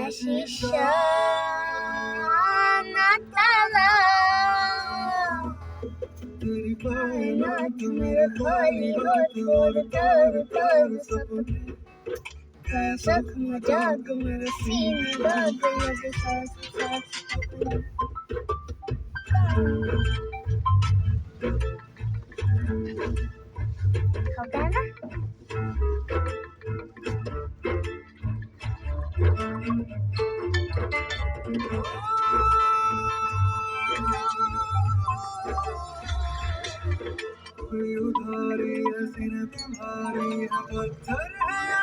शीशा ना ताला, तेरी कायनात मेरे खाली हाथ और तार तार सपने गए जख्म जाग मेरे सीने दाग लगे सांस सांस अपने। हो गया ना? कोई उधारी है सिर्फ तुम्हारी है, पत्थर है